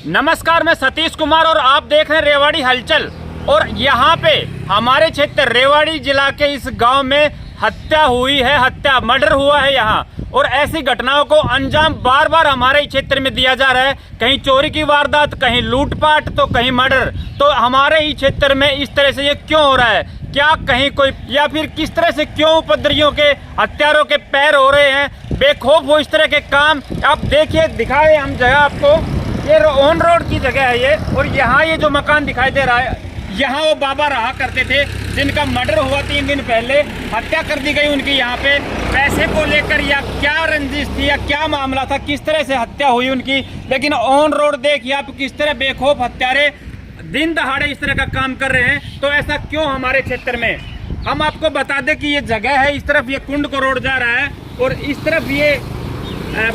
नमस्कार, मैं सतीश कुमार और आप देख रहे हैं रेवाड़ी हलचल। और यहाँ पे हमारे क्षेत्र रेवाड़ी जिला के इस गांव में हत्या हुई है, मर्डर हुआ है यहाँ। और ऐसी घटनाओं को अंजाम बार बार हमारे क्षेत्र में दिया जा रहा है। कहीं चोरी की वारदात, कहीं लूटपाट, तो कहीं मर्डर। तो हमारे ही क्षेत्र में इस तरह से ये क्यों हो रहा है? क्या कहीं कोई या फिर किस तरह से क्यों उपद्रवियों के, हत्यारों के पैर हो रहे हैं? बेखौफ हो इस तरह के काम। आप देखिए, दिखाए हम जगह आपको, ये ऑन रोड की जगह है ये। और यहाँ ये जो मकान दिखाई दे रहा है, यहाँ वो बाबा रहा करते थे जिनका मर्डर हुआ 3 दिन पहले। हत्या कर दी गई उनकी यहाँ पे, पैसे को लेकर या क्या रंजिश थी या क्या मामला था, किस तरह से हत्या हुई उनकी। लेकिन ऑन रोड देखिए आप किस तरह बेखौफ हत्यारे दिन दहाड़े इस तरह का काम कर रहे हैं। तो ऐसा क्यों हमारे क्षेत्र में? हम आपको बता दें कि ये जगह है, इस तरफ ये कुंड को रोड जा रहा है और इस तरफ ये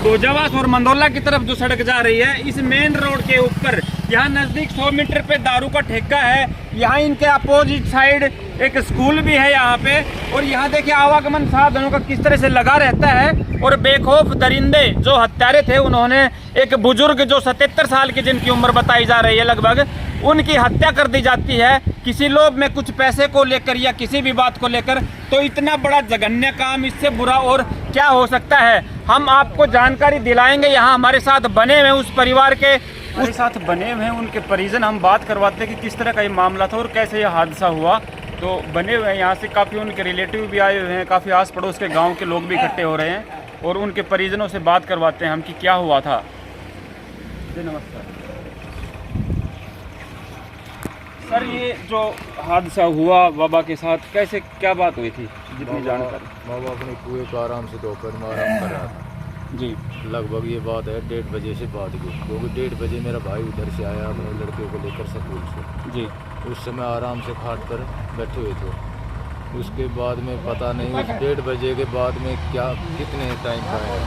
भोजावास और मंदोला की तरफ जो सड़क जा रही है, इस मेन रोड के ऊपर यहाँ नज़दीक 100 मीटर पे दारू का ठेका है। यहाँ इनके अपोजिट साइड एक स्कूल भी है यहाँ पे। और यहाँ देखिए आवागमन साधनों का किस तरह से लगा रहता है। और बेखौफ दरिंदे जो हत्यारे थे, उन्होंने एक बुजुर्ग जो 77 साल की जिनकी उम्र बताई जा रही है लगभग, उनकी हत्या कर दी जाती है किसी लोभ में, कुछ पैसे को लेकर या किसी भी बात को लेकर। तो इतना बड़ा जघन्य काम, इससे बुरा और क्या हो सकता है? हम आपको जानकारी दिलाएंगे। यहाँ हमारे साथ बने हुए उस परिवार के बने हुए हैं उनके परिजन, हम बात करवाते हैं कि किस तरह का ये मामला था और कैसे यह हादसा हुआ। तो बने हुए हैं यहाँ से, काफ़ी उनके रिलेटिव भी आए हुए हैं, काफ़ी आस पड़ोस के गाँव के लोग भी इकट्ठे हो रहे हैं और उनके परिजनों से बात करवाते हैं हम कि क्या हुआ था। जी नमस्कार सर, ये जो हादसा हुआ बाबा के साथ, कैसे क्या बात हुई थी जितनी जानकारी? बाबा अपने कुएं को आराम से दोपहर में आराम कर रहा था जी। लगभग ये बात है 1:30 बजे से बाद की, क्योंकि 1:30 बजे मेरा भाई उधर से आया अपने लड़के को लेकर स्कूल से जी। उस समय आराम से खाट पर बैठे हुए थे। उसके बाद में पता नहीं उस 1:30 बजे के बाद में क्या कितने टाइम का है,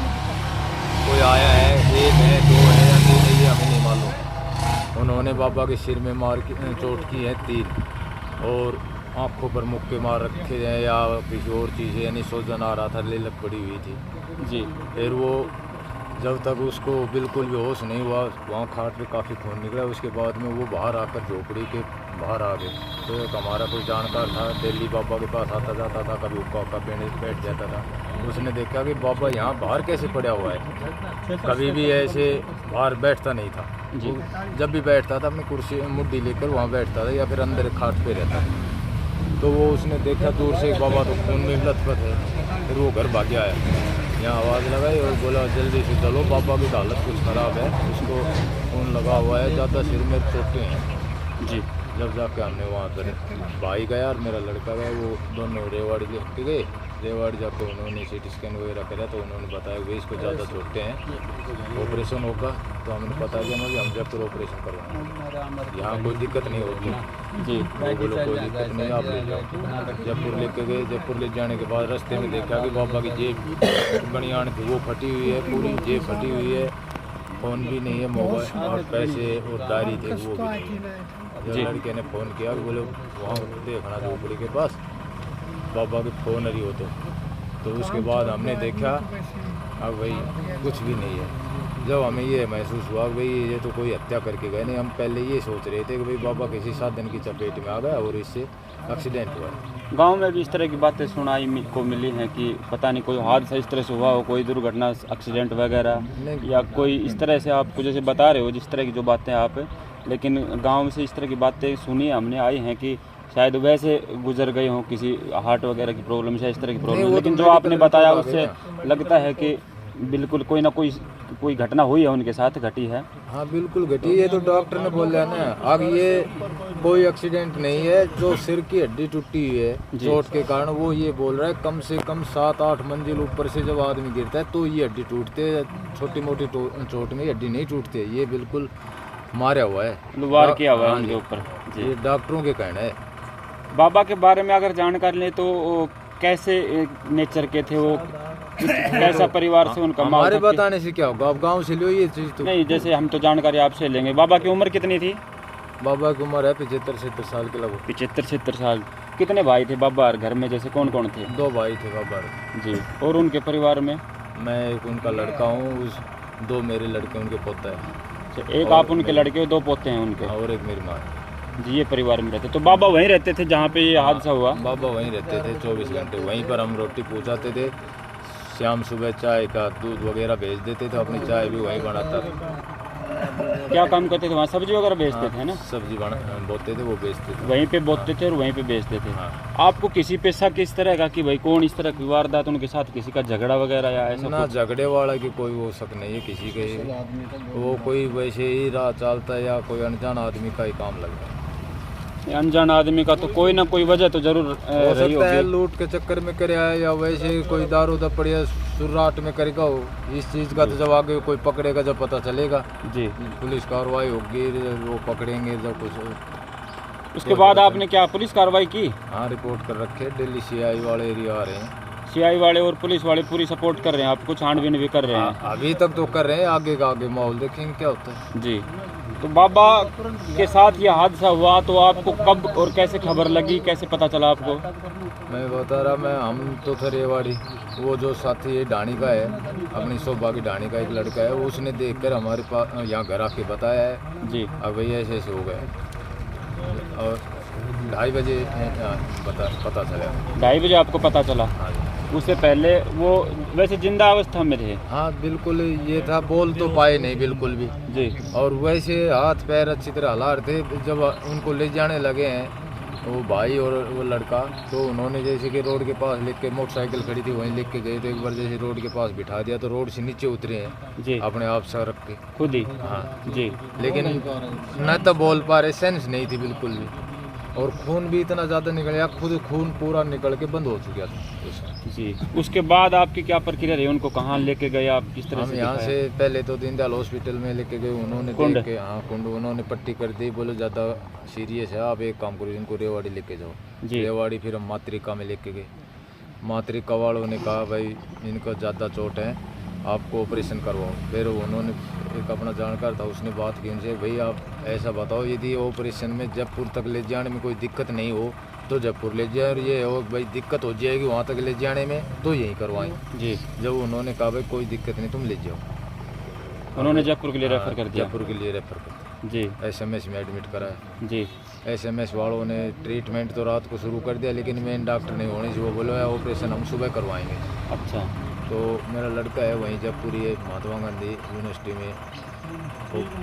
कोई आया है, 1 है, 2 है या 3 है, ये हमें नहीं मालूम। उन्होंने बाबा के सिर में मार की चोट की है 3 और आँखों पर मुक्के मार रखे हैं या किसी और चीज़ है, यानी सोजन आ रहा था, लिलक पड़ी हुई थी जी। फिर वो जब तक उसको बिल्कुल भी होश नहीं हुआ, वहाँ खाट पे काफ़ी खून निकला। उसके बाद में वो बाहर आकर झोपड़ी के बाहर आ गए। तो एक हमारा कोई जानकार था, दिल्ली बाबा के पास आता जाता था, कभी हुक्का बैठ जाता था। उसने देखा कि बाबा यहाँ बाहर कैसे पड़ा हुआ है, कभी भी ऐसे बाहर बैठता नहीं था जी। जब भी बैठता था अपनी कुर्सी मुड्डी लेकर वहाँ बैठता था या फिर अंदर खाट पे रहता था। तो वो उसने देखा दूर से बाबा तो खून में लथपथ है। फिर वो घर भाग आया, यहाँ आवाज़ लगाई और बोला जल्दी से चलो, बाबा की हालत कुछ ख़राब है, उसको खून लगा हुआ है, ज़्यादा सिर में चोटें हैं जी। जब जाके हमने वहाँ पर भाई गया और मेरा लड़का गया, वो दोनों रेवाड़ी लेके गए। रेवाड़ी जाकर उन्होंने CT स्कैन वगैरह करा तो उन्होंने बताया कि इसको ज़्यादा चोटें हैं, ऑपरेशन होगा। तो हमने पता किया कि हम जयपुर ऑपरेशन करवाएंगे, यहाँ कोई दिक्कत नहीं होगी जी। वो बोलो कोई दिक्कत नहीं, आप ले जाओ। जयपुर लेके गए। जयपुर ले जाने के बाद रास्ते में देखा कि बाबा की जेब बनियान थी वो फटी हुई है, पूरी जेब फटी हुई है, फ़ोन भी नहीं है, मोबाइल और पैसे और डायरी थे वो भी नहीं है। जब लड़के ने फ़ोन किया, बोले वहाँ देखना झोपड़ी के पास बाबा के फ़ोन रही हो तो उसके बाद हमने देखा अब भाई कुछ भी नहीं है। जब हमें ये महसूस हुआ कि भाई ये तो कोई हत्या करके गए नहीं, हम पहले ये सोच रहे थे कि भाई बाबा किसी साधन की चपेट में आ गया और इससे एक्सीडेंट हुआ। गांव में भी इस तरह की बातें सुनाई को मिली हैं कि पता नहीं कोई हादसा इस तरह से हुआ हो, कोई दुर्घटना, एक्सीडेंट वगैरह, या कोई इस तरह से आपको जैसे बता रहे हो जिस तरह की जो बातें आप, लेकिन गांव से इस तरह की बातें सुनी हमने आई हैं कि शायद वैसे गुजर गए हों, किसी हार्ट वगैरह की प्रॉब्लम से, इस तरह की प्रॉब्लम। लेकिन जो आपने बताया उससे लगता है कि बिल्कुल कोई ना कोई घटना हुई है उनके साथ, घटी है। हाँ बिल्कुल घटी है, तो डॉक्टर ने बोला ना। अब ये कोई एक्सीडेंट नहीं है, जो सिर की हड्डी टूटी हुई है चोट के कारण, वो ये बोल रहा है कम से कम 7-8 मंजिल ऊपर से जब आदमी गिरता है तो ये हड्डी टूटते है, छोटी मोटी चोट में हड्डी नहीं टूटती। ये बिल्कुल मारा हुआ है, वार किया हुआ है उनके ऊपर। ये डॉक्टरों के कहना है। बाबा के बारे में अगर जानकारी लें तो कैसे नेचर के थे वो, कैसा परिवार से उनका? हमारे बताने से क्या होगा, आप गांव से लो ये चीज़ तो नहीं। जैसे हम तो जानकारी आपसे लेंगे। बाबा की उम्र कितनी थी? बाबा की उम्र है 75-76 साल के लगभग। 75-76 साल। कितने भाई थे बाबा घर में, जैसे कौन कौन थे? 2 भाई थे बाबा जी। और उनके परिवार में? मैं एक उनका लड़का हूँ, 2 मेरे लड़के उनके पोता है। अच्छा, एक और आप उनके लड़के और 2 पोते हैं उनके। और एक मेरी माँ। जी, ये परिवार में रहते। तो बाबा वहीं रहते थे जहाँ पे ये हादसा हुआ? बाबा वहीं रहते थे 24 घंटे, वहीं पर हम रोटी पहुँचाते थे। शाम सुबह चाय का दूध वगैरह भेज देते थे, अपनी चाय भी वहीं बनाता था। क्या काम करते थे वहाँ? सब्जी वगैरह बेचते थे ना? सब्जी बोते थे, वो बेचते थे। वहीं पे बोते थे और वहीं पे बेचते थे। हाँ। आपको किसी पे शक इस तरह का कि भाई कौन इस तरह की वारदात उनके साथ, किसी का झगड़ा वगैरह या ऐसा ना कुछ? झगड़े वाला की कोई वो शक नहीं है किसी के, वो कोई वैसे ही राह चलता है या कोई अनजान आदमी का ही काम लगता है। अनजान आदमी का तो कोई ना कोई वजह तो जरूर हो रही सकता है होगी। लूट के चक्कर में करे आए या वैसे ही कोई दारू दपड़ या सुर्राट में करेगा हो। इस चीज़ का तो जब आगे कोई पकड़ेगा जब पता चलेगा, जी। पुलिस कार्रवाई होगी, वो पकड़ेंगे जब कुछ। उसके बाद आपने क्या पुलिस कार्रवाई की? हाँ, रिपोर्ट कर रखे, दिल्ली सीआई वाले एरिया आ रहे हैं। सीआई वाले और पुलिस वाले पूरी सपोर्ट कर रहे हैं आपको, छानबीन भी कर रहे हैं? अभी तक तो कर रहे हैं, आगे का आगे माहौल देखेंगे क्या होता है। जी। तो बाबा के साथ ये हादसा हुआ तो आपको कब और कैसे खबर लगी, कैसे पता चला आपको? मैं बता रहा, हम तो थे रेवाड़ी, वो जो साथी ये ढाणी का है, अपनी शोभा की ढाणी का एक लड़का है, वो उसने देखकर हमारे पास यहाँ घर आके बताया है। जी। अब भैया ऐसे ऐसे हो गए और 2:30 बजे पता चला। 2:30 बजे आपको पता चला? हाँ जी। उससे पहले वो वैसे जिंदा अवस्था में थे? हाँ बिल्कुल, ये था, बोल तो पाए नहीं बिल्कुल भी। जी। और वैसे हाथ पैर अच्छी तरह हिला रहे थे। जब उनको ले जाने लगे हैं वो भाई और वो लड़का, तो उन्होंने जैसे कि रोड के पास लेके, मोटरसाइकिल खड़ी थी वहीं लेके गए, तो एक बार जैसे रोड के पास बिठा दिया तो रोड से नीचे उतरे हैं जी। अपने आप सर रख के खुद ही? हाँ जी। लेकिन न तो बोल पा रहे, सेंस नहीं थी बिल्कुल भी, और खून भी इतना ज़्यादा निकल गया, खुद खून पूरा निकल के बंद हो चुका था उसका। जी। उसके बाद आपकी क्या प्रक्रिया रही? उनको कहाँ लेके गए आप, किस तरह हम से यहाँ दिखाया? से पहले तो दीनदयाल हॉस्पिटल में लेके गए, उन्होंने कुंड? देख के, हाँ कुंड, उन्होंने पट्टी कर दी, बोले ज़्यादा सीरियस है, आप एक काम करो इनको रेवाड़ी लेके जाओ। जी। रेवाड़ी फिर हम मातृका में लेके गए। मातृका वालों ने कहा भाई इनको ज़्यादा चोट है, आपको ऑपरेशन करवाओ। फिर उन्होंने एक अपना जानकार था, उसने बात की उनसे, भाई आप ऐसा बताओ यदि ऑपरेशन में जयपुर तक ले जाने में कोई दिक्कत नहीं हो तो जयपुर ले जाए, और ये हो भाई दिक्कत हो जाएगी वहाँ तक ले जाने में तो यहीं करवाएं। जी। जब उन्होंने कहा भाई कोई दिक्कत नहीं तुम ले जाओ, उन्होंने जयपुर के लिए रेफर कर दिया? जयपुर के लिए रेफर कर जी। SMS में एडमिट कराया। जी। SMS वालों ने ट्रीटमेंट तो रात को शुरू कर दिया, लेकिन मेन डॉक्टर नहीं होने से वो बोला ऑपरेशन हम सुबह करवाएंगे। अच्छा। तो मेरा लड़का है वहीं जयपुर, ये महात्मा गांधी यूनिवर्सिटी में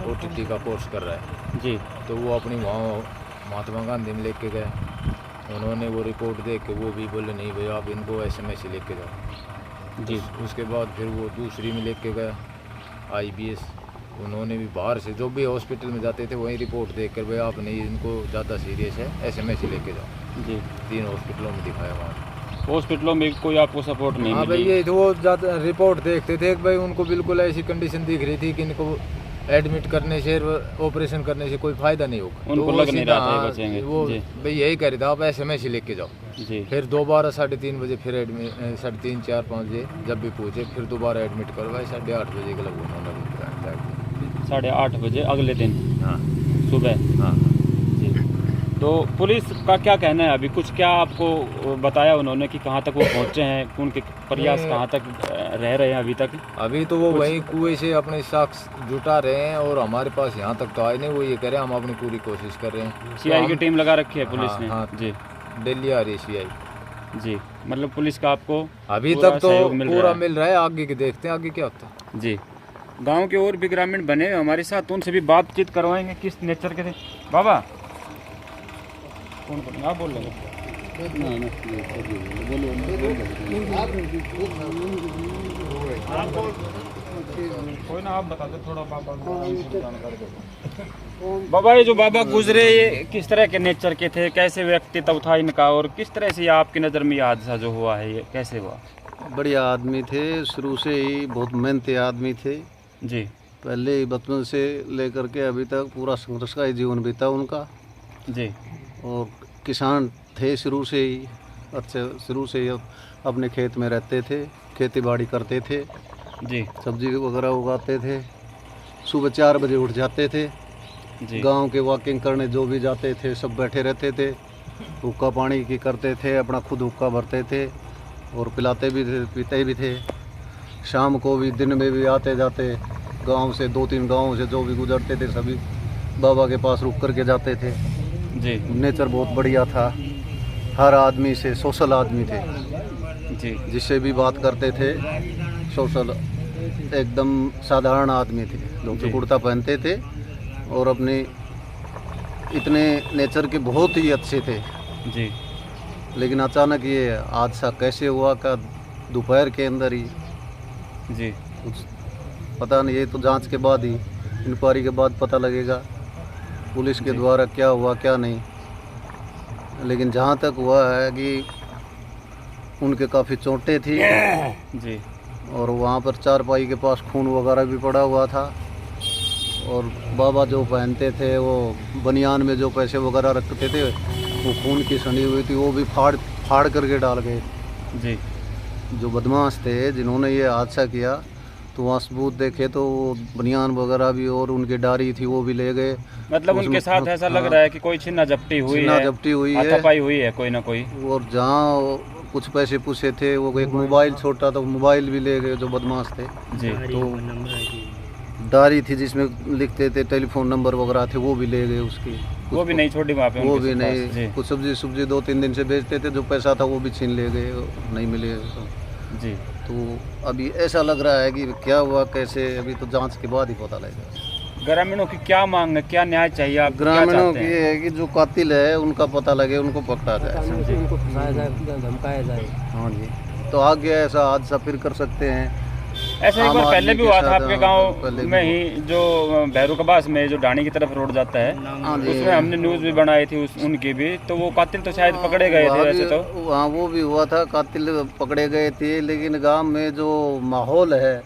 OTT का कोर्स कर रहा है। जी। तो वो अपनी वहाँ महात्मा गांधी में लेके गए, उन्होंने वो रिपोर्ट देख के वो भी बोले नहीं भैया आप इनको SMS ही लेके जाओ। जी। उसके बाद फिर वो दूसरी में लेके गया IBS, उन्होंने भी बाहर से जो भी हॉस्पिटल में जाते थे वहीं रिपोर्ट देख कर भाई आप नहीं इनको ज़्यादा सीरियस है, SMS ही लेके जाओ। जी। 3 हॉस्पिटलों में दिखाया वहाँ। हॉस्पिटलों में कोई आपको सपोर्ट नहीं हाँ भाई, मिली? ये तो वो ज़्यादा रिपोर्ट देखते थे कि भाई उनको बिल्कुल ऐसी कंडीशन दिख रही थी कि इनको एडमिट करने से, ऑपरेशन करने से कोई फायदा नहीं होगा। उनको तो लग नहीं रहा था ये हाँ, बचेंगे। वो जी। भाई यही कह रहे थे आप SMS ही लेके जाओ। जी। फिर दोबारा 3:30 बजे फिर एडमिट, 3:30, 4, 5 बजे जब भी पूछे फिर दोबारा एडमिट करवाए, 8:30 बजे के लगभग उन्होंने 8:30 बजे अगले दिन हाँ सुबह? हाँ। जी। तो पुलिस का क्या कहना है अभी? कुछ क्या आपको बताया उन्होंने कि कहाँ तक वो पहुँचे हैं, उनके प्रयास कहाँ तक रह रहे हैं अभी तक? अभी तो वो वहीं कुएं से अपने साक्ष्य जुटा रहे हैं और हमारे पास यहाँ तक तो आए नहीं। वो ये कह रहे हैं हम अपनी पूरी कोशिश कर रहे हैं। CI तो की टीम लगा रखी है पुलिस हाँ, ने? हाँ, जी। दिल्ली आ रही है CI। जी। मतलब पुलिस का आपको अभी पूरा तक तो सहयोग मिल रहा पूरा है? मिल रहा है, आगे के देखते हैं आगे क्या होता है। जी। गांव के और भी ग्रामीण बने हुए हमारे साथ, उनसे भी बातचीत करवाएंगे किस नेचर के थे। बाबा कौन आप बोल रहे हैं? कोई ना आप बता दो थोड़ा बाबा। बाबा ये जो बाबा गुजरे ये किस तरह के नेचर के थे, कैसे व्यक्तित्व था इनका, और किस तरह से ये आपकी नज़र में ये हादसा जो हुआ है ये कैसे हुआ? बढ़िया आदमी थे, शुरू से ही बहुत मेहनती आदमी थे। जी। पहले ही बचपन से लेकर के अभी तक पूरा संघर्ष का ही जीवन बीता उनका। जी। और किसान थे शुरू से ही, अच्छे शुरू से ही अपने खेत में रहते थे, खेती बाड़ी करते थे, जी। सब्जी वगैरह उगाते थे। सुबह 4 बजे उठ जाते थे। जी। गांव के वॉकिंग करने जो भी जाते थे सब बैठे रहते थे, हुक्का पानी की करते थे, अपना खुद हुक्का भरते थे और पिलाते भी थे, पीते भी थे। शाम को भी दिन में भी आते जाते गांव से 2-3 गांव से जो भी गुजरते थे सभी बाबा के पास रुक कर के जाते थे। जी नेचर बहुत बढ़िया था, हर आदमी से सोशल आदमी थे, जी जिससे भी बात करते थे सोशल, एकदम साधारण आदमी थे, जो जी। कुर्ता पहनते थे और अपने इतने नेचर के बहुत ही अच्छे थे। जी लेकिन अचानक ये हादसा कैसे हुआ का दोपहर के अंदर ही जी कुछ पता नहीं, ये तो जांच के बाद ही, इंक्वायरी के बाद पता लगेगा पुलिस के जी। द्वारा क्या हुआ क्या नहीं। लेकिन जहाँ तक हुआ है कि उनके काफ़ी चोटें थी जी और वहाँ पर चारपाई के पास खून वगैरह भी पड़ा हुआ था। और बाबा जो पहनते थे वो बनियान में जो पैसे वगैरह रखते थे वो खून की सनी हुई थी, वो भी फाड़ करके डाल गए। जी जो बदमाश थे जिन्होंने ये हादसा किया, तो वहाँ सबूत देखे तो वो बनियान वगैरह भी और उनकी डायरी थी वो भी ले गए। मतलब उसमें- उनके साथ ऐसा लग रहा है कि कोई छिन्ना झपटी हुई है, झपटी हुई है हाथापाई हुई है कोई ना कोई। और जहाँ कुछ पैसे पूछे थे वो एक मोबाइल छोटा था, मोबाइल भी ले गए जो बदमाश थे। जी तो डायरी थी जिसमें लिखते थे, टेलीफोन नंबर वगैरह थे वो भी ले गए उसकी। वो भी नहीं छोड़ी वहाँ पे वो उनके भी पास। नहीं, जी कुछ सब्जी 2-3 दिन से बेचते थे, जो पैसा था वो भी छीन ले गए, नहीं मिले। जी तो अभी ऐसा लग रहा है कि क्या हुआ कैसे, अभी तो जांच के बाद ही पता लगेगा। ग्रामीणों की क्या मांग है, क्या न्याय चाहिए आप? क्या ग्रामीणों चाहते की हैं? ये है कि जो कातिल है उनका पता लगे, उनको पकड़ा जाए। उनको फंसाया जाए, धमकाया जाए। हाँ जी, तो आगे ऐसा हादसा फिर कर सकते हैं। ऐसा एक आम बार आदमी पहले भी के हुआ था साथ, आपके हाँ, गांव पहले भी में हुआ। ही, जो भैरूकबास में जो डाणी की तरफ रोड जाता है, हाँ जी। उसमें हमने न्यूज़ भी बनाई थी उनकी भी, तो वो कातिल तो शायद पकड़े गए थे वहाँ वैसे भी- तो। वहाँ वो भी हुआ था, कातिल पकड़े गए थे, लेकिन गांव में जो माहौल है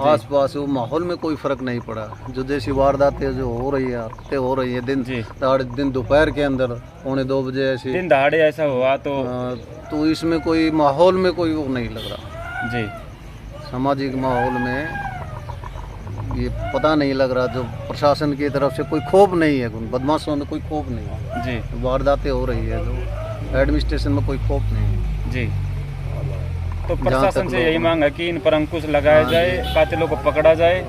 आसपास, वो माहौल में कोई फर्क नहीं पड़ा। जो जैसी वारदातें जो हो रही है, हत्या हो रही है दिन जी। दिन दोपहर के अंदर 1:45 बजे ऐसी, दिन दहाड़े ऐसा हुआ तो। तो इसमें कोई माहौल में कोई वो नहीं लग रहा। जी सामाजिक माहौल में ये पता नहीं लग रहा, जो प्रशासन की तरफ से कोई खौफ नहीं है, बदमाशों में कोई खौफ नहीं है। जी वारदातें हो रही है जो एडमिनिस्ट्रेशन में कोई खौफ नहीं है। जी। तो जहाँ प्रशासन तक से यही लोग- मांग है कि इन पर अंकुश लगाया हाँ जाए, कातिलों को पकड़ा जाए,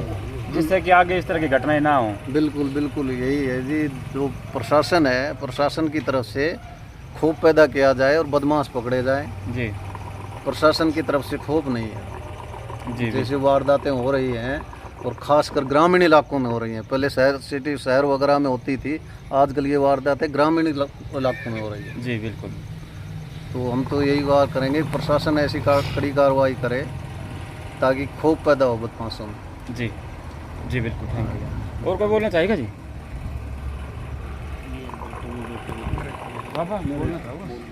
जिससे कि आगे इस तरह की घटनाएं ना हो। बिल्कुल बिल्कुल यही है जी, जो प्रशासन है, प्रशासन की तरफ से खौफ पैदा किया जाए और बदमाश पकड़े जाए। जी प्रशासन की तरफ से खौफ नहीं है। जी जैसे वारदातें हो रही हैं और खासकर ग्रामीण इलाकों में हो रही हैं, पहले शहर वगैरह में होती थी, आजकल ये वारदातें ग्रामीण इलाकों में हो रही है। जी बिल्कुल। तो हम तो यही बात करेंगे, प्रशासन ऐसी कड़ी कार्रवाई करे ताकि खौफ पैदा हो बदमाशों में। जी जी बिल्कुल, थैंक यू। और कोई बोलना चाहेगा जी? बाबा बोलना चाहोगे?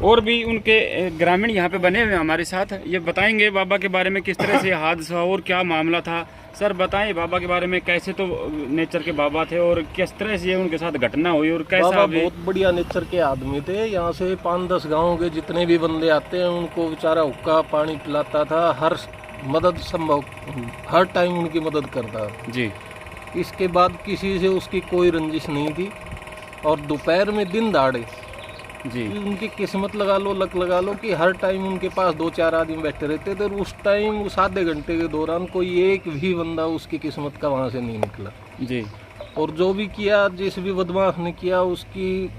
और भी उनके ग्रामीण यहाँ पे बने हुए हैं हमारे साथ, ये बताएंगे बाबा के बारे में किस तरह से हादसा और क्या मामला था। सर बताएं बाबा के बारे में, कैसे तो नेचर के बाबा थे और किस तरह से ये उनके साथ घटना हुई और कैसा बाबा अभी। बहुत बढ़िया नेचर के आदमी थे। यहाँ से 5-10 गाँव के जितने भी बंदे आते हैं उनको बेचारा हुक्का पानी पिलाता था, हर मदद संभव, हर टाइम उनकी मदद करता। जी इसके बाद किसी से उसकी कोई रंजिश नहीं थी। और दोपहर में दिन दहाड़े जी उनकी किस्मत लगा लो, लक लगा लो कि हर टाइम उनके पास 2-4 आदमी बैठे रहते थे। और उस टाइम उस आधे घंटे के दौरान कोई एक भी बंदा उसकी किस्मत का वहाँ से नहीं निकला। जी और जो भी किया, जिस भी बदमाश ने किया, उसकी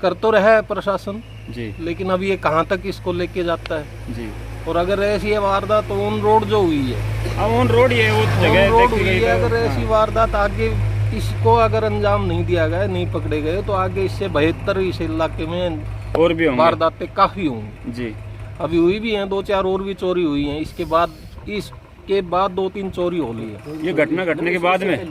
कर तो रहा है प्रशासन, जी लेकिन अब ये कहाँ तक इसको लेके जाता है। जी। और अगर ऐसी वारदात तो ऑन रोड जो हुई है, अब ऑन रोड ये वो जगह ऑन रोड देखी हुई गई है, तो- अगर ऐसी वारदात आगे इसको अगर अंजाम नहीं दिया गया, नहीं पकड़े गए, तो आगे इससे बेहतर इस इलाके में और भी होंगे। वारदातें काफी होंगी। जी अभी हुई भी हैं, 2-4 और भी चोरी हुई हैं। इसके बाद 2-3 चोरी हो ली है। ये घटना घटने के बाद में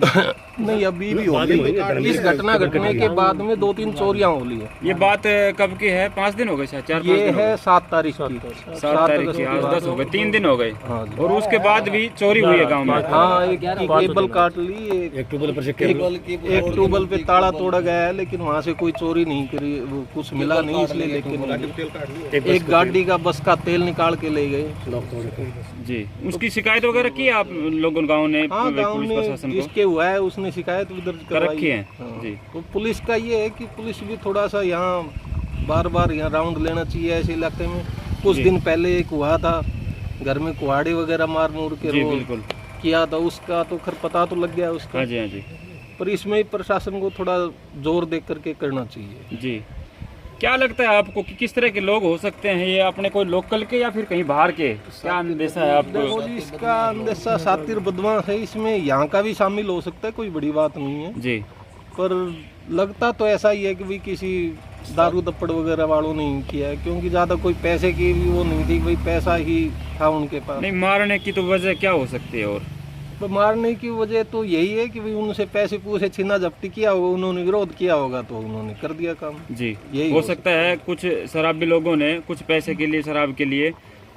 नहीं, अभी भी हो ली। इस घटना घटने के बाद में 2-3 चोरियां हो ली है। ये बात कब की है? 5 दिन हो गए शायद, 4-5 ये दिन हो है गए। 7 तारीख की, 7 तारीख की, आज 10 हो गए, 3 दिन हो गए। हाँ जी। और उसके बाद भी चोरी हुई है गांव में। हाँ, एक की केबल काट ली, एक ट्यूबल पे ताला तोड़ा गया है, लेकिन वहाँ से कोई चोरी नहीं करी, वो कुछ मिला नहीं इसलिए। लेकिन एक गाड़ी का बस का तेल निकाल के ले गए। जी उसकी शिकायत वगैरह की आप लोगों गाँव ने? हाँ, गाँव पुलिस प्रशासन में को जिसके हुआ है उसने शिकायत भी दर्ज कर करवाई रखी है। हाँ। जी तो पुलिस का ये है कि पुलिस भी थोड़ा सा यहाँ बार बार यहाँ राउंड लेना चाहिए ऐसे इलाके में। कुछ जी। दिन पहले एक हुआ था घर में कुहाड़ी वगैरह मार मूर के जी वो बिल्कुल। किया था, उसका तो खैर पता तो लग गया उसका। हाँ जी, हाँ जी पर इसमें ही प्रशासन को थोड़ा जोर दे करके करना चाहिए। जी। क्या लगता है आपको कि किस तरह के लोग हो सकते हैं ये, अपने कोई लोकल के या फिर कहीं बाहर के, क्या अंदेशा है आपको? देखो जी, इसका अंदेशा शातिर बदमाश है, इसमें यहाँ का भी शामिल हो सकता है, कोई बड़ी बात नहीं है। जी। पर लगता तो ऐसा ही है कि भाई किसी दारू दप्पड़ वगैरह वालों ने ही किया है, क्योंकि ज़्यादा कोई पैसे की भी वो नहीं थी, भाई पैसा ही था उनके पास। नहीं, मारने की तो वजह क्या हो सकती है? और तो मारने की वजह तो यही है कि भाई उनसे पैसे पूसे छीना झपटी किया होगा, उन्होंने विरोध किया होगा तो उन्होंने कर दिया काम। जी, यही हो सकता है कुछ शराबी लोगों ने कुछ पैसे के लिए, शराब के लिए,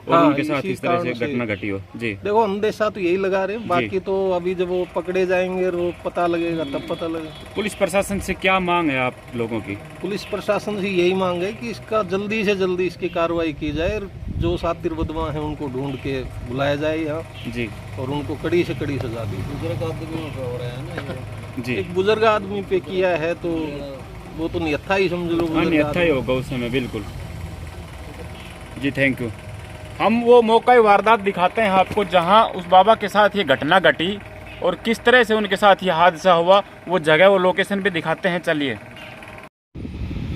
और हाँ, उनके साथ इसी इस तरह से कारण से- घटना घटी हो। जी। देखो अंदेशा तो यही लगा रहे हैं, बाकी तो अभी जब वो पकड़े जाएंगे और वो पता लगेगा तब पता लगेगा। पुलिस प्रशासन से क्या मांग है आप लोगों की? पुलिस प्रशासन से यही मांग है कि इसका जल्दी से जल्दी इसकी कार्रवाई की जाए, और जो शातिर बदमाश हैं उनको ढूंढ के बुलाया जाए यहाँ, जी और उनको कड़ी से कड़ी सजा दी। जी। एक बुजुर्ग आदमी पे किया है तो वो तो निहत्था ही समझ लो। हाँ, निहत्था ही होगा उस समय, बिल्कुल। जी, थैंक यू। हम वो मौका वारदात दिखाते हैं आपको जहां उस बाबा के साथ ये घटना घटी और किस तरह से उनके साथ ये हादसा हुआ, वो जगह, वो लोकेशन भी दिखाते हैं। चलिए,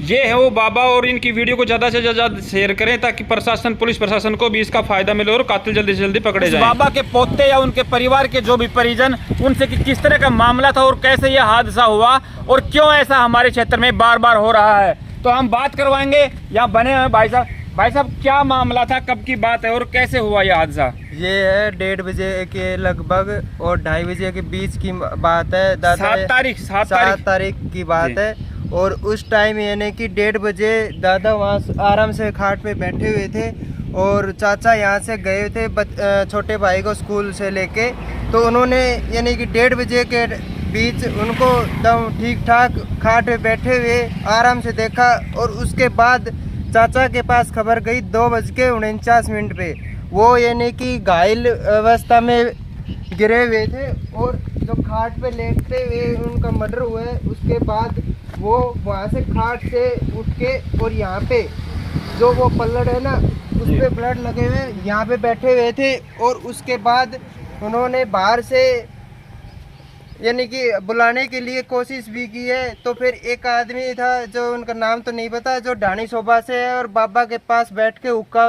ये है वो बाबा, और इनकी वीडियो को ज़्यादा से ज़्यादा शेयर करें ताकि प्रशासन, पुलिस प्रशासन को भी इसका फायदा मिले और कातिल जल्दी से जल्दी पकड़े जाएं। बाबा के पोते या उनके परिवार के जो भी परिजन, उनसे कि किस तरह का मामला था और कैसे यह हादसा हुआ और क्यों ऐसा हमारे क्षेत्र में बार बार हो रहा है, तो हम बात करवाएंगे। यहाँ बने हुए भाई साहब। भाई साहब, क्या मामला था, कब की बात है और कैसे हुआ यह हादसा? ये है 1:30 बजे के लगभग और 2:30 बजे के बीच की बात है दादा। 7 तारीख की बात है। और उस टाइम यानी कि 1:30 बजे दादा वहाँ आराम से खाट पे बैठे हुए थे और चाचा यहाँ से गए थे छोटे भाई को स्कूल से लेके। तो उन्होंने यानी कि 1:30 बजे के बीच उनको दम ठीक ठाक खाट पे बैठे हुए आराम से देखा, और उसके बाद चाचा के पास खबर गई 2:49 पे। वो यानी कि घायल अवस्था में गिरे हुए थे और जो खाट पे लेटते हुए उनका मर्डर हुआ है। उसके बाद वो वहाँ से खाट से उठ के और यहाँ पे जो वो पल्लड़ है ना, उस पे ब्लड लगे हुए यहाँ पे बैठे हुए थे। और उसके बाद उन्होंने बाहर से यानी कि बुलाने के लिए कोशिश भी की है। तो फिर एक आदमी था, जो उनका नाम तो नहीं पता, जो ढाणी शोभा से है और बाबा के पास बैठ के हुक्का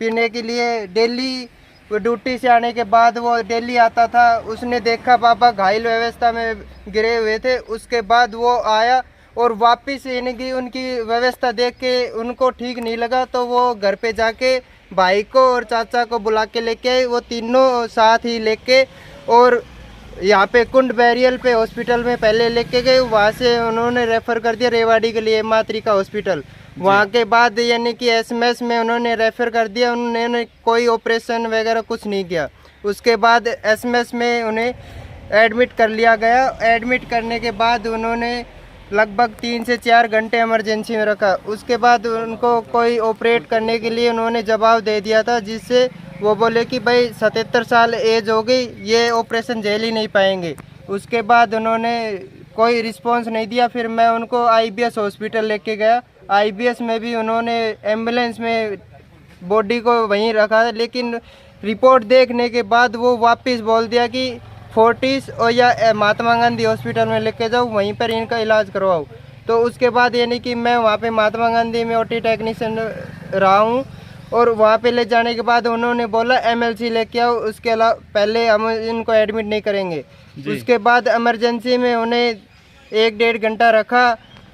पीने के लिए डेली, वो ड्यूटी से आने के बाद वो डेली आता था। उसने देखा बाबा घायल अवस्था में गिरे हुए थे। उसके बाद वो आया और वापस यानी कि उनकी व्यवस्था देख के उनको ठीक नहीं लगा, तो वो घर पे जाके भाई को और चाचा को बुला के लेके आए। वो तीनों साथ ही लेके और यहाँ पे कुंड बैरियल पे हॉस्पिटल में पहले लेके गए। वहाँ से उन्होंने रेफ़र कर दिया रेवाड़ी के लिए मातृका हॉस्पिटल। वहाँ के बाद यानी कि एसएमएस में उन्होंने रेफ़र कर दिया। उन्होंने कोई ऑपरेशन वगैरह कुछ नहीं किया। उसके बाद एसएमएस में उन्हें एडमिट कर लिया गया। एडमिट करने के बाद उन्होंने लगभग 3 से 4 घंटे इमरजेंसी में रखा। उसके बाद उनको कोई ऑपरेट करने के लिए उन्होंने जवाब दे दिया था, जिससे वो बोले कि भाई 77 साल एज हो गई, ये ऑपरेशन झेल ही नहीं पाएंगे। उसके बाद उन्होंने कोई रिस्पांस नहीं दिया। फिर मैं उनको आईबीएस हॉस्पिटल लेके गया। आईबीएस में भी उन्होंने एम्बुलेंस में बॉडी को वहीं रखा, लेकिन रिपोर्ट देखने के बाद वो वापस बोल दिया कि फोर्टिस और या महात्मा गांधी हॉस्पिटल में लेके जाओ, वहीं पर इनका इलाज करवाओ। तो उसके बाद यानी कि मैं वहाँ पे महात्मा गांधी में ओटी टेक्नीशियन रहा हूँ, और वहाँ पे ले जाने के बाद उन्होंने बोला एमएलसी लेके आओ, उसके अलावा पहले हम इनको एडमिट नहीं करेंगे। उसके बाद इमरजेंसी में उन्हें 1-1.5 घंटा रखा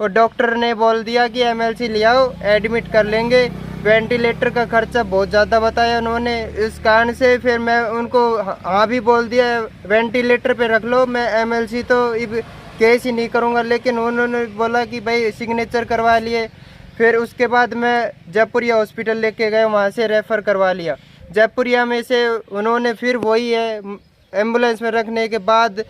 और डॉक्टर ने बोल दिया कि एमएलसी ले आओ, एडमिट कर लेंगे। वेंटिलेटर का खर्चा बहुत ज़्यादा बताया उन्होंने। इस कारण से फिर मैं उनको हाँ भी बोल दिया, वेंटिलेटर पे रख लो, मैं एमएलसी तो केस ही नहीं करूँगा। लेकिन उन्होंने बोला कि भाई सिग्नेचर करवा लिए। फिर उसके बाद मैं जयपुरिया हॉस्पिटल लेके गए, वहाँ से रेफ़र करवा लिया। जयपुरिया में से उन्होंने फिर वही है एम्बुलेंस में रखने के बाद,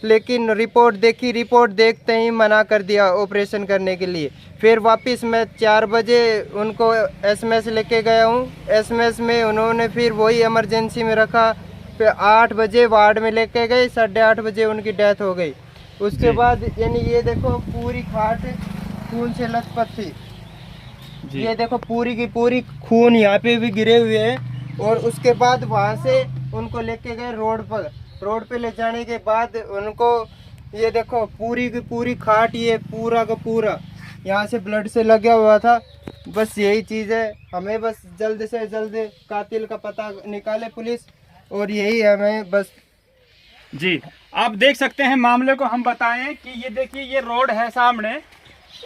लेकिन रिपोर्ट देखी, रिपोर्ट देखते ही मना कर दिया ऑपरेशन करने के लिए। फिर वापस मैं 4 बजे उनको एसएमएस लेके गया हूँ। एसएमएस में उन्होंने फिर वही इमरजेंसी में रखा। फिर 8 बजे वार्ड में लेके गए, 8:30 बजे उनकी डेथ हो गई। उसके बाद यानी ये देखो पूरी खाट खून से लथपथ थी। ये देखो पूरी की पूरी खून यहाँ पे भी गिरे हुए हैं। और उसके बाद वहाँ से उनको लेके गए रोड पर। रोड पे ले जाने के बाद उनको ये देखो पूरी की पूरी खाट, ये पूरा का पूरा यहाँ से ब्लड से लगा हुआ था। बस यही चीज़ है, हमें बस जल्द से जल्द कातिल का पता निकाले पुलिस, और यही है हमें बस। जी आप देख सकते हैं मामले को हम बताएं कि ये देखिए ये रोड है सामने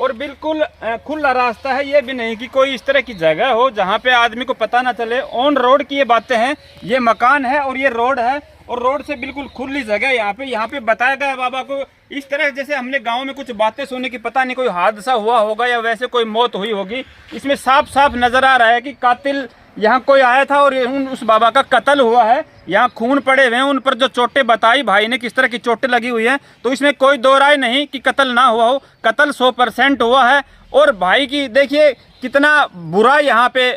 और बिल्कुल खुला रास्ता है। ये भी नहीं कि कोई इस तरह की जगह हो जहाँ पे आदमी को पता ना चले। ऑन रोड की ये बातें हैं। ये मकान है और ये रोड है और रोड से बिल्कुल खुली जगह यहाँ पे बताया गया बाबा को। इस तरह जैसे हमने गांव में कुछ बातें सुनी कि पता नहीं कोई हादसा हुआ होगा या वैसे कोई मौत हुई होगी। इसमें साफ साफ नजर आ रहा है कि कातिल यहाँ कोई आया था और उस बाबा का कत्ल हुआ है। यहाँ खून पड़े हुए हैं, उन पर जो चोटें बताई भाई ने किस तरह की चोटें लगी हुई हैं, तो इसमें कोई दो राय नहीं कि कत्ल ना हुआ हो। कत्ल 100% हुआ है। और भाई की देखिए कितना बुरा यहाँ पे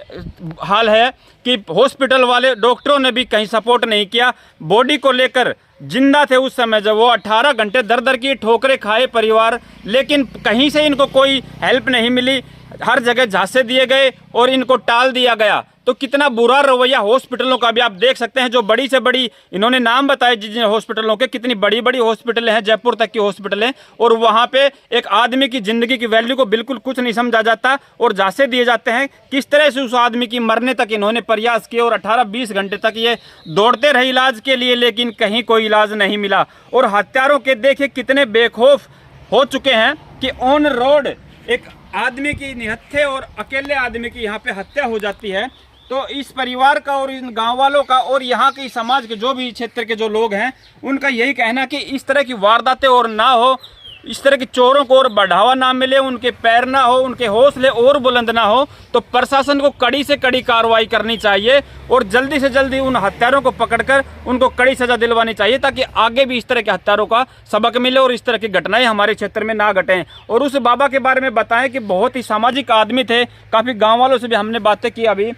हाल है कि हॉस्पिटल वाले डॉक्टरों ने भी कहीं सपोर्ट नहीं किया। बॉडी को लेकर जिंदा थे उस समय जब वो 18 घंटे दर दर की ठोकरें खाए परिवार, लेकिन कहीं से इनको कोई हेल्प नहीं मिली। हर जगह झांसे दिए गए और इनको टाल दिया गया। तो कितना बुरा रवैया हॉस्पिटलों का भी आप देख सकते हैं। जो बड़ी से बड़ी इन्होंने नाम बताए जिन हॉस्पिटलों के, कितनी बड़ी बड़ी हॉस्पिटलें हैं, जयपुर तक की हॉस्पिटलें, और वहाँ पे एक आदमी की ज़िंदगी की वैल्यू को बिल्कुल कुछ नहीं समझा जाता और झांसे दिए जाते हैं। किस तरह से उस आदमी की मरने तक इन्होंने प्रयास किए और 18-20 घंटे तक ये दौड़ते रहे इलाज के लिए, लेकिन कहीं कोई इलाज नहीं मिला। और हत्यारों के देखिए कितने बेखौफ हो चुके हैं कि ऑन रोड एक आदमी की निहत्थे और अकेले आदमी की यहाँ पे हत्या हो जाती है। तो इस परिवार का और इन गांव वालों का और यहाँ के समाज के जो भी क्षेत्र के जो लोग हैं उनका यही कहना कि इस तरह की वारदातें और ना हो, इस तरह के चोरों को और बढ़ावा ना मिले, उनके पैर ना हो, उनके हौसले और बुलंद ना हो। तो प्रशासन को कड़ी से कड़ी कार्रवाई करनी चाहिए और जल्दी से जल्दी उन हत्यारों को पकड़कर उनको कड़ी सजा दिलवानी चाहिए, ताकि आगे भी इस तरह के हत्यारों का सबक मिले और इस तरह की घटनाएं हमारे क्षेत्र में ना घटें। और उस बाबा के बारे में बताएं कि बहुत ही सामाजिक आदमी थे। काफ़ी गाँव वालों से भी हमने बातें की, अभी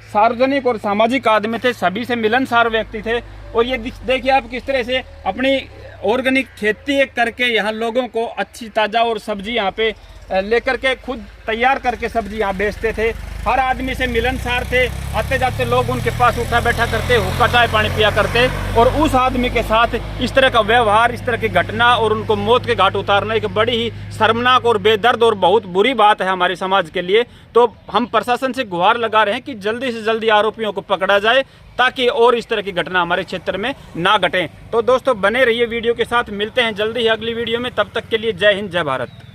सार्वजनिक और सामाजिक आदमी थे, सभी से मिलनसार व्यक्ति थे। और ये देखिए आप किस तरह से अपनी ऑर्गेनिक खेती करके यहाँ लोगों को अच्छी ताज़ा और सब्जी यहाँ पे लेकर के खुद तैयार करके सब्जी यहाँ बेचते थे। हर आदमी से मिलनसार थे। आते जाते लोग उनके पास उठा बैठा करते, हुक्का चाय पानी पिया करते। और उस आदमी के साथ इस तरह का व्यवहार, इस तरह की घटना और उनको मौत के घाट उतारना एक बड़ी ही शर्मनाक और बेदर्द और बहुत बुरी बात है हमारे समाज के लिए। तो हम प्रशासन से गुहार लगा रहे हैं कि जल्दी से जल्दी आरोपियों को पकड़ा जाए, ताकि और इस तरह की घटना हमारे क्षेत्र में ना घटें। तो दोस्तों बने रहिए वीडियो के साथ, मिलते हैं जल्दी ही अगली वीडियो में। तब तक के लिए जय हिंद, जय भारत।